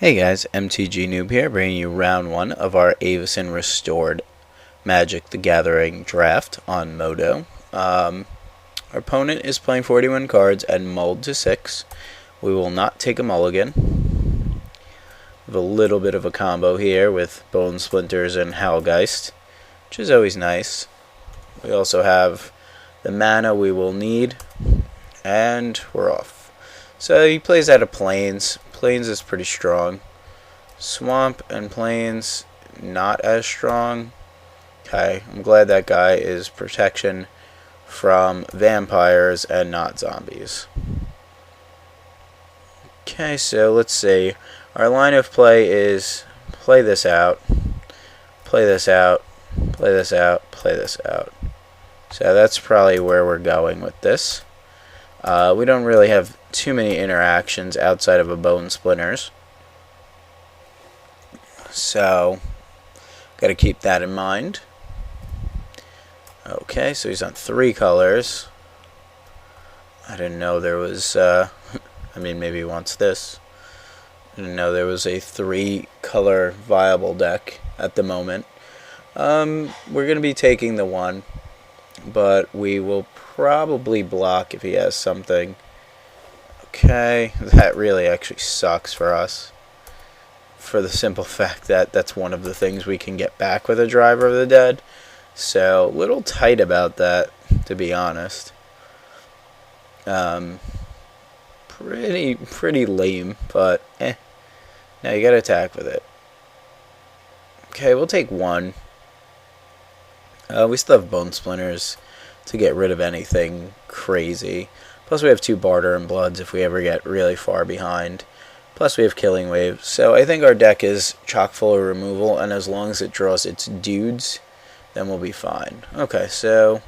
Hey guys, mtg Noob here, bringing you round 1 of our Avacyn Restored Magic the Gathering draft on Modo. Our opponent is playing 41 cards and mulled to 6. We will not take a mulligan. We have a little bit of a combo here with Bone Splinters and Howlgeist, which is always nice. We also have the mana we will need, and we're off. So he plays out of Plains. Plains is pretty strong. Swamp and Plains, not as strong. Okay, I'm glad that guy is protection from vampires and not zombies. Okay, so let's see. Our line of play is play this out, play this out, play this out, play this out. So that's probably where we're going with this. We don't really have too many interactions outside of a Bone Splinters. So, got to keep that in mind. Okay, so he's on 3 colors. I didn't know there was, maybe he wants this. I didn't know there was a 3-color viable deck at the moment. We're going to be taking the 1, but we will probably block if he has something. Okay, that really actually sucks for us, for the simple fact that that's one of the things we can get back with a Driver of the Dead. So, a little tight about that, to be honest. Pretty lame, but now you gotta attack with it. Okay, we'll take 1. We still have Bone Splinters to get rid of anything crazy. Plus we have 2 Barter and Bloods if we ever get really far behind. Plus we have Killing Wave. So I think our deck is chock full of removal, and as long as it draws its dudes, then we'll be fine. Okay, so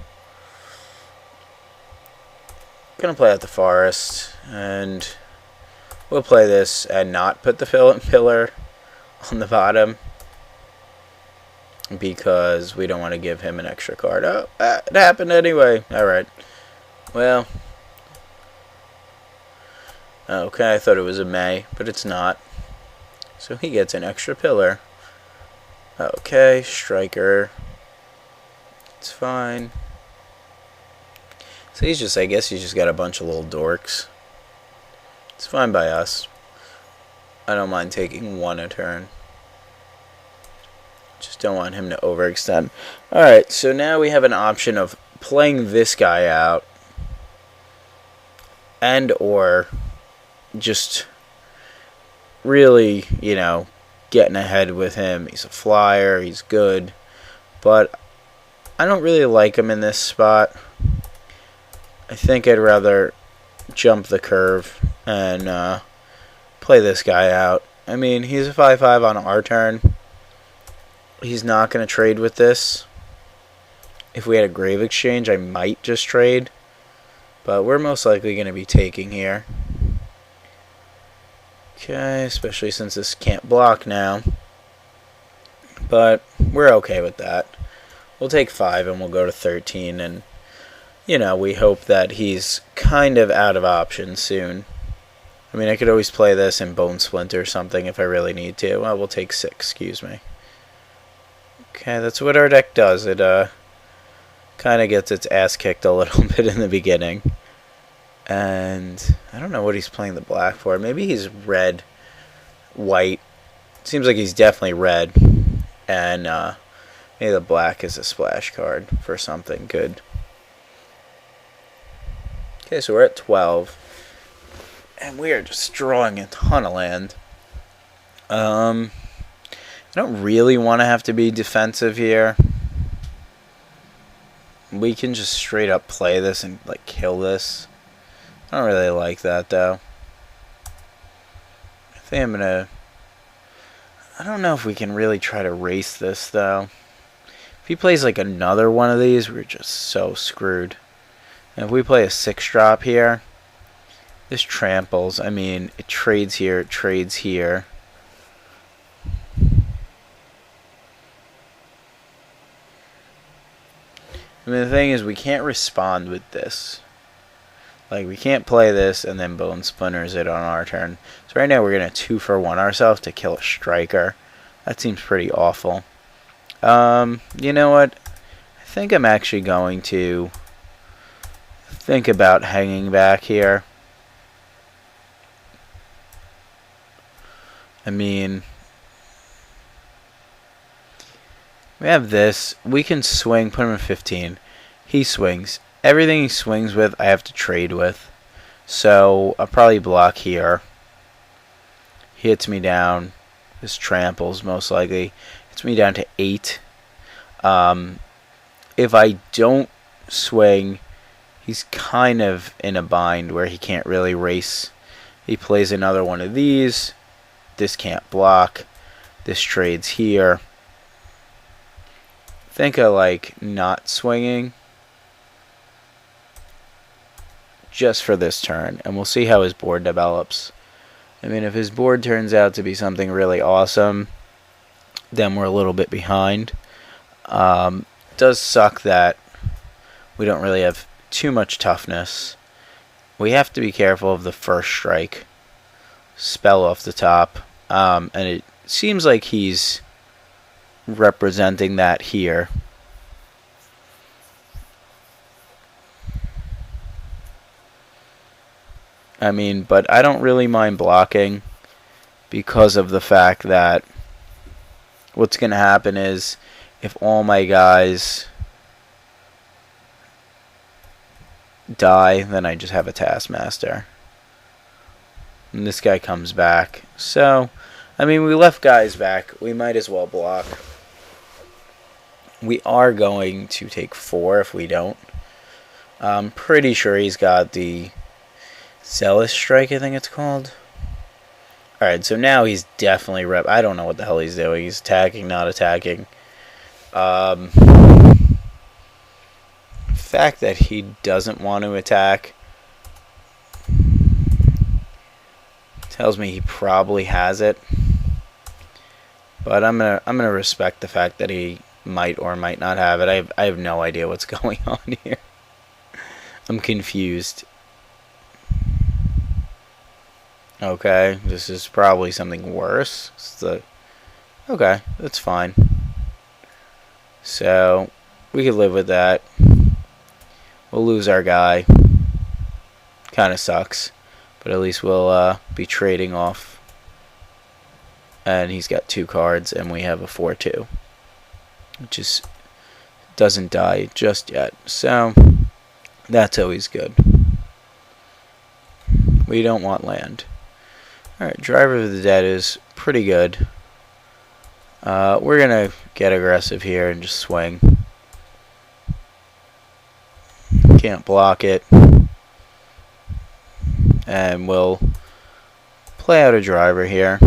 gonna play out the Forest, and we'll play this and not put the pillar on the bottom, because we don't want to give him an extra card. Oh, it happened anyway. Alright. Well, okay, I thought it was a May, but it's not. So he gets an extra pillar. Okay, Striker. It's fine. So I guess he's just got a bunch of little dorks. It's fine by us. I don't mind taking 1 a turn. Just don't want him to overextend. Alright, so now we have an option of playing this guy out, and or just really, getting ahead with him. He's a flyer, he's good, but I don't really like him in this spot. I think I'd rather jump the curve and play this guy out. I mean, he's a 5/5 on our turn. He's not going to trade with this. If we had a Grave Exchange, I might just trade, but we're most likely going to be taking here. Okay, especially since this can't block now. But we're okay with that. We'll take 5 and we'll go to 13, and we hope that he's kind of out of options soon. I mean, I could always play this in Bone Splinter or something if I really need to. Well, we'll take 6, excuse me. Okay, that's what our deck does. It kind of gets its ass kicked a little bit in the beginning. And I don't know what he's playing the black for. Maybe he's red, white. Seems like he's definitely red. And maybe the black is a splash card for something good. Okay, so we're at 12. And we are just drawing a ton of land. I don't really want to have to be defensive here. We can just straight up play this and kill this. I don't really like that though. I think I'm gonna... I don't know if we can really try to race this though. If he plays another one of these, we're just so screwed. And if we play a 6-drop here, this tramples. I mean, it trades here, it trades here. I mean, the thing is, we can't respond with this. Like, we can't play this and then Bone Splinters it on our turn. So right now we're going to 2-for-1 ourselves to kill a striker. That seems pretty awful. You know what? I think I'm actually going to think about hanging back here. I mean, we have this. We can swing, put him at 15. He swings. Everything he swings with, I have to trade with. So I'll probably block here. He hits me down. This tramples, most likely. Hits me down to 8. If I don't swing, he's kind of in a bind where he can't really race. He plays another one of these. This can't block. This trades here. Think of like not swinging just for this turn, and we'll see how his board develops. I mean, if his board turns out to be something really awesome, then we're a little bit behind. It does suck that we don't really have too much toughness. We have to be careful of the first strike spell off the top, and it seems like he's representing that here. I mean, but I don't really mind blocking because of the fact that what's going to happen is if all my guys die, then I just have a Taskmaster. And this guy comes back. So, I mean, we left guys back. We might as well block. We are going to take 4 if we don't. I'm pretty sure he's got the Zealous Strike, I think it's called. Alright, so now he's definitely I don't know what the hell he's doing. He's attacking, not attacking. The fact that he doesn't want to attack tells me he probably has it. But I'm gonna respect the fact that he might or might not have it. I have no idea what's going on here. I'm confused. Okay, this is probably something worse. Okay, that's fine. So, we could live with that. We'll lose our guy. Kind of sucks. But at least we'll be trading off. And he's got 2 cards, and we have a 4/2. Which is doesn't die just yet. So, that's always good. We don't want land. Alright, Driver of the Dead is pretty good. We're going to get aggressive here and just swing. Can't block it. And we'll play out a Driver here.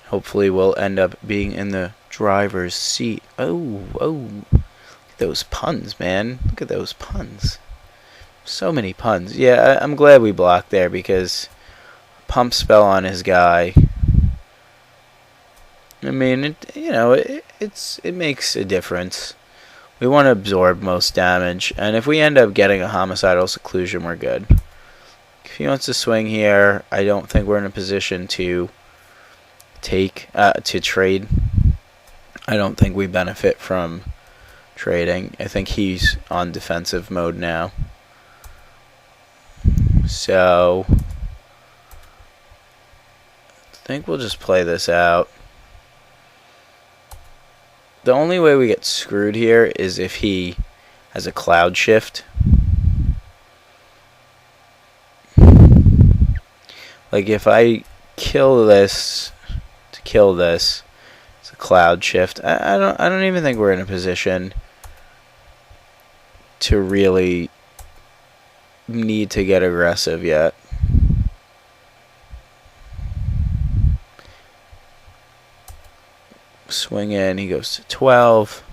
Hopefully we'll end up being in the driver's seat. Oh. Look at those puns, man. Look at those puns. So many puns. Yeah, I'm glad we blocked there because pump spell on his guy. I mean, it makes a difference. We want to absorb most damage, and if we end up getting a homicidal seclusion, we're good. If he wants to swing here, I don't think we're in a position to trade. I don't think we benefit from trading. I think he's on defensive mode now. So I think we'll just play this out. The only way we get screwed here is if he has a cloud shift. Like if I kill this to kill this, it's a cloud shift. I don't even think we're in a position to really need to get aggressive yet. Swing in, he goes to 12.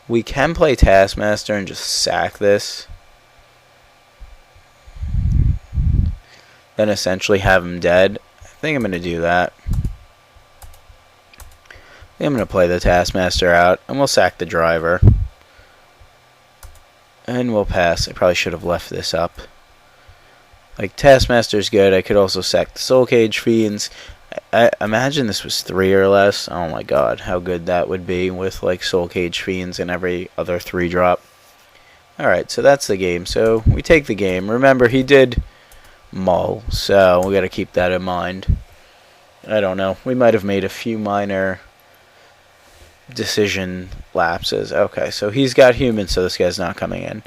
We can play Taskmaster and just sack this. Then essentially have him dead. I think I'm going to do that. I'm going to play the Taskmaster out, and we'll sack the driver. And we'll pass. I probably should have left this up. Like, Taskmaster's good. I could also sack the Soul Cage Fiends. I imagine this was 3 or less. Oh my god, how good that would be with, like, Soul Cage Fiends and every other 3-drop. Alright, so that's the game. So, we take the game. Remember, he did mull, so we gotta keep that in mind. I don't know. We might have made a few minor decision lapses. Okay, so he's got humans, so this guy's not coming in.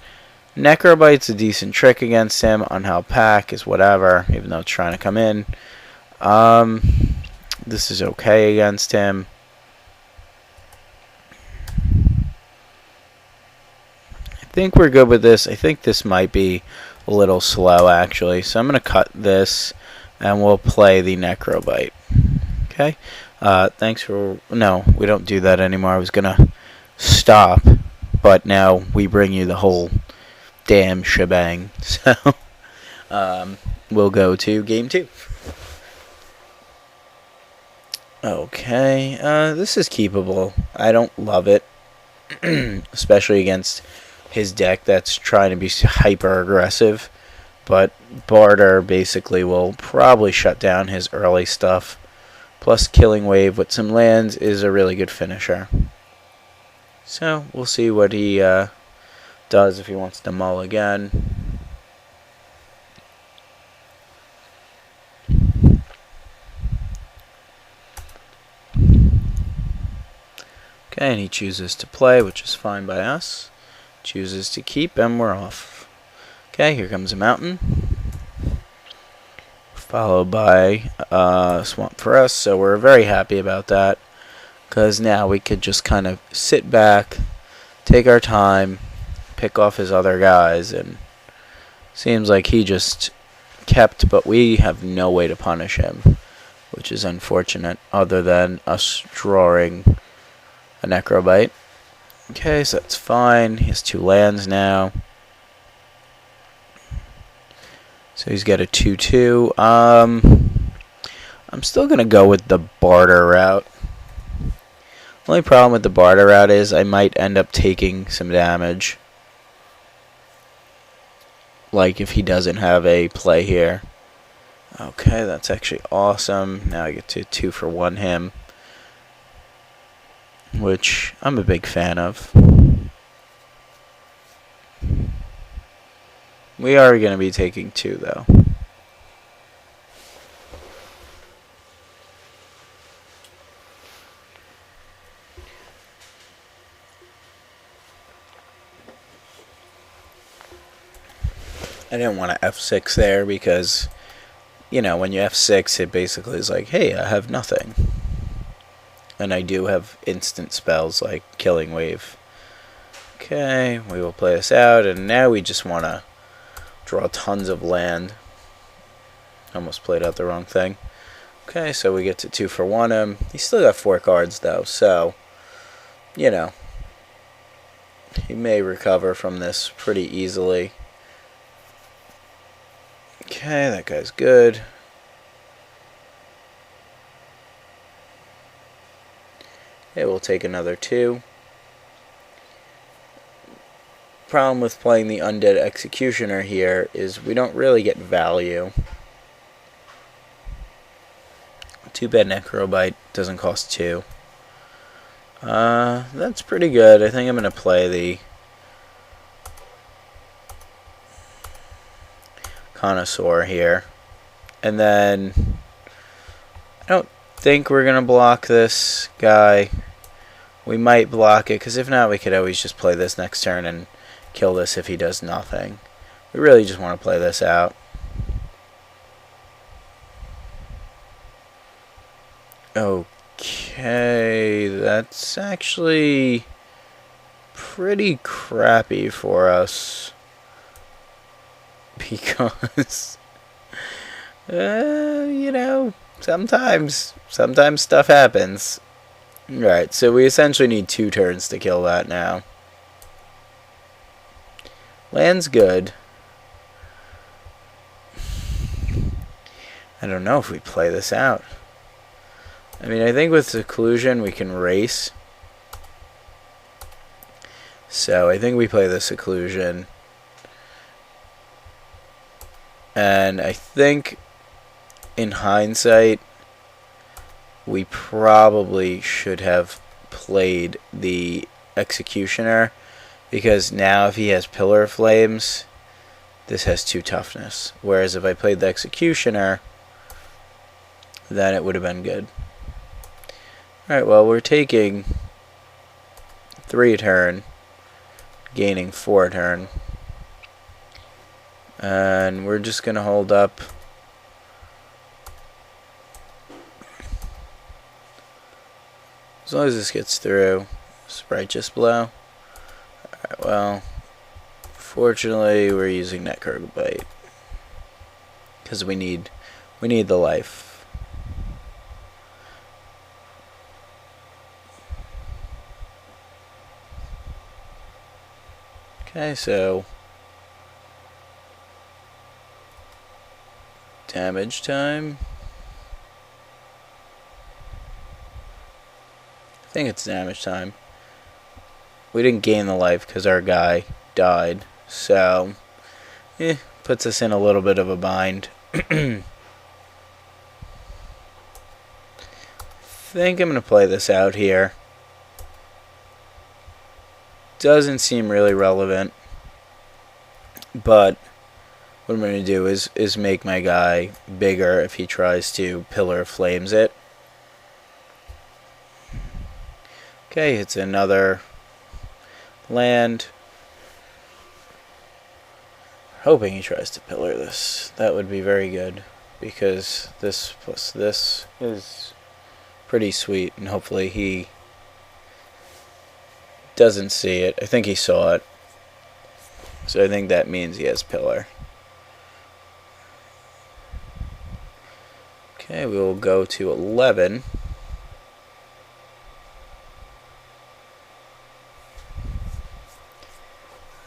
Necrobite's a decent trick against him. Unheld Pack is whatever, even though it's trying to come in. This is okay against him. I think we're good with this. I think this might be a little slow, actually. So I'm going to cut this, and we'll play the Necrobite. Okay? Thanks for... No, we don't do that anymore. I was going to stop, but now we bring you the whole damn shebang. So, we'll go to game 2. Okay, this is keepable. I don't love it, especially against his deck that's trying to be hyper aggressive. But Barter basically will probably shut down his early stuff. Plus, Killing Wave with some lands is a really good finisher. So, we'll see what he does if he wants to mull again. Okay, and he chooses to play, which is fine by us. Chooses to keep, and we're off. Okay, here comes a mountain. Followed by swamp for us, so we're very happy about that. Because now we could just kind of sit back, take our time, pick off his other guys, and seems like he just kept, but we have no way to punish him, which is unfortunate, other than us drawing a Necrobite. Okay, so that's fine. He has 2 lands now. So he's got a 2/2. I'm still going to go with the barter route. Only problem with the barter route is I might end up taking some damage. Like if he doesn't have a play here. Okay, that's actually awesome. Now I get to 2 for 1 him, which I'm a big fan of. We are going to be taking 2 though. I didn't want to F6 there because, you know, when you F6 it basically is like, hey, I have nothing. And I do have instant spells like Killing Wave. Okay, we will play this out, and now we just want to draw tons of land. Almost played out the wrong thing. Okay, so we get to 2 for 1 him. He's still got 4 cards though, so, you know, he may recover from this pretty easily. Okay, that guy's good. Okay, we'll take another 2. Problem with playing the Undead Executioner here is we don't really get value. Too bad Necrobite doesn't cost 2. That's pretty good. I think I'm going to play the Connoisseur here. And then I don't think we're going to block this guy. We might block it, because if not, we could always just play this next turn and kill this if he does nothing. We really just want to play this out. Okay, that's actually pretty crappy for us. Because, you know, sometimes stuff happens. Alright, so we essentially need 2 turns to kill that now. Land's good. I don't know if we play this out. I mean, I think with Seclusion we can race. So I think we play the Seclusion. And I think, in hindsight, we probably should have played the Executioner, because now if he has Pillar of Flames, this has 2 toughness. Whereas if I played the Executioner, then it would have been good. Alright, well, we're taking 3 a turn, gaining 4 a turn. And we're just going to hold up. As long as this gets through. Righteous Blow. Alright, well, fortunately we're using Netcurgle Bite, because we need the life. Okay, so damage time. I think it's damage time. We didn't gain the life because our guy died, so puts us in a little bit of a bind. I think I'm going to play this out here. Doesn't seem really relevant, but what I'm going to do is make my guy bigger if he tries to Pillar of Flames it. Okay, it's another land. Hoping he tries to Pillar this. That would be very good, because this plus this is pretty sweet, and hopefully he doesn't see it. I think he saw it, so I think that means he has Pillar. Okay, we will go to 11.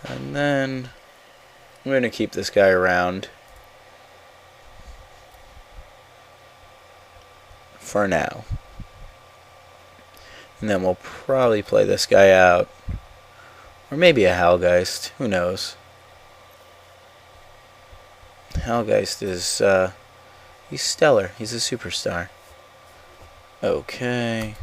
And then I'm going to keep this guy around for now. And then we'll probably play this guy out. Or maybe a Hellgeist. Who knows? Hellgeist is, he's stellar. He's a superstar. Okay.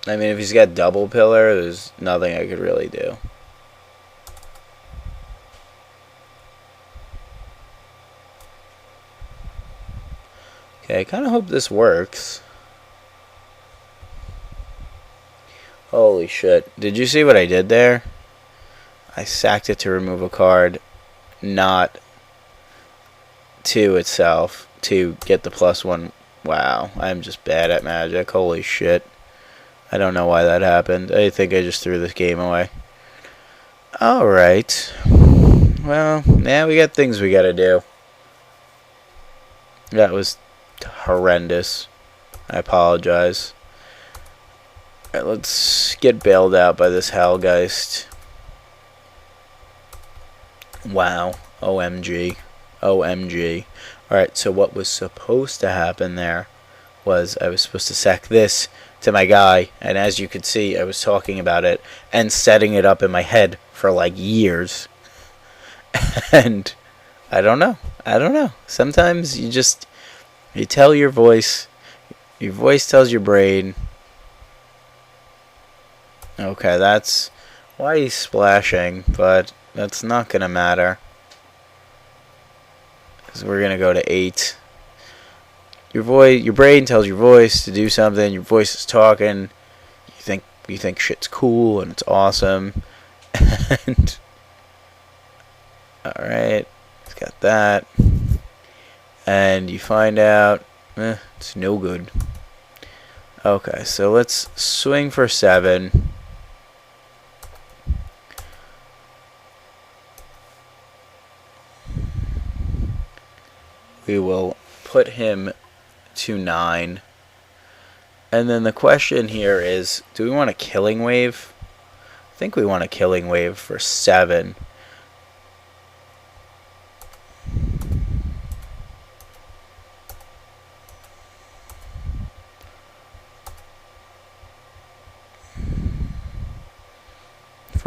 I mean, if he's got double Pillar, there's nothing I could really do. Okay, I kind of hope this works. Holy shit. Did you see what I did there? I sacked it to remove a card, not to itself, to get the +1. Wow, I'm just bad at Magic. Holy shit. I don't know why that happened. I think I just threw this game away. Alright. Well, now we got things we gotta do. That was horrendous. I apologize. Alright, let's get bailed out by this Hellgeist. Wow. OMG. OMG. Alright, so what was supposed to happen there was I was supposed to sack this to my guy, and as you could see, I was talking about it and setting it up in my head for like years. And I don't know. Sometimes you tell your voice tells your brain. Okay, that's why he's splashing, but that's not gonna matter, because we're gonna go to 8. Your brain tells your voice to do something. Your voice is talking. You think shit's cool and it's awesome. And all right, it's got that. And you find out it's no good. Okay, so let's swing for 7. We will put him to 9. And then the question here is, do we want a Killing Wave? I think we want a Killing Wave for 7.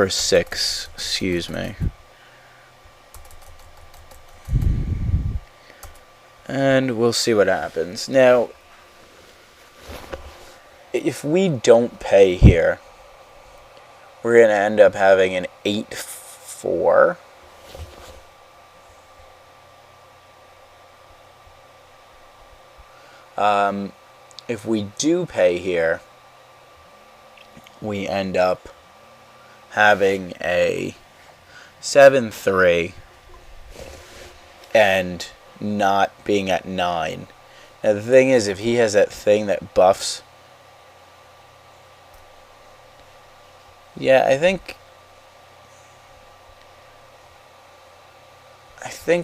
or 6, excuse me. And we'll see what happens. Now, if we don't pay here, we're going to end up having an 8-4. If we do pay here, we end up having a 7-3 and not being at 9. Now the thing is, if he has that thing that buffs, yeah, I think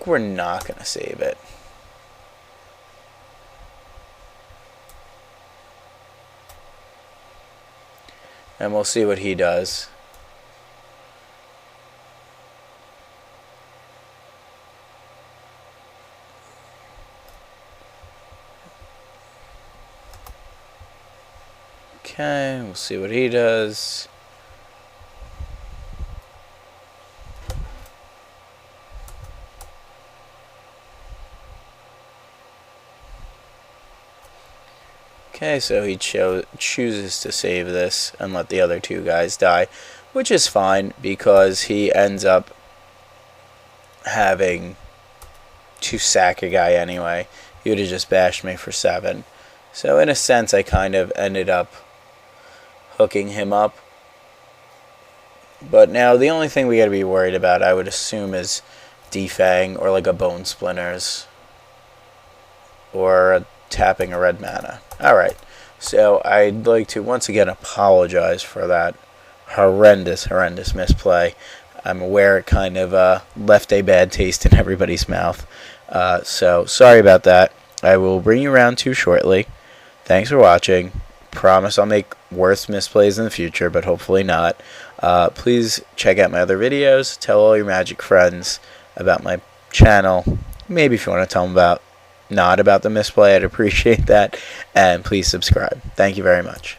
we're not going to save it. And we'll see what he does. Okay, we'll see what he does. Okay, so he chooses to save this and let the other 2 guys die, which is fine because he ends up having to sack a guy anyway. He would have just bashed me for 7. So in a sense, I kind of ended up hooking him up. But now the only thing we got to be worried about, I would assume, is defang or like a bone splinters or tapping a red mana. Alright, so I'd like to once again apologize for that horrendous misplay. I'm aware it kind of left a bad taste in everybody's mouth. So sorry about that. I will bring you around 2 shortly. Thanks for watching. Promise I'll make worse misplays in the future, but hopefully not. Please check out my other videos. Tell all your Magic friends about my channel. Maybe if you want to tell them not about the misplay, I'd appreciate that. And please subscribe. Thank you very much.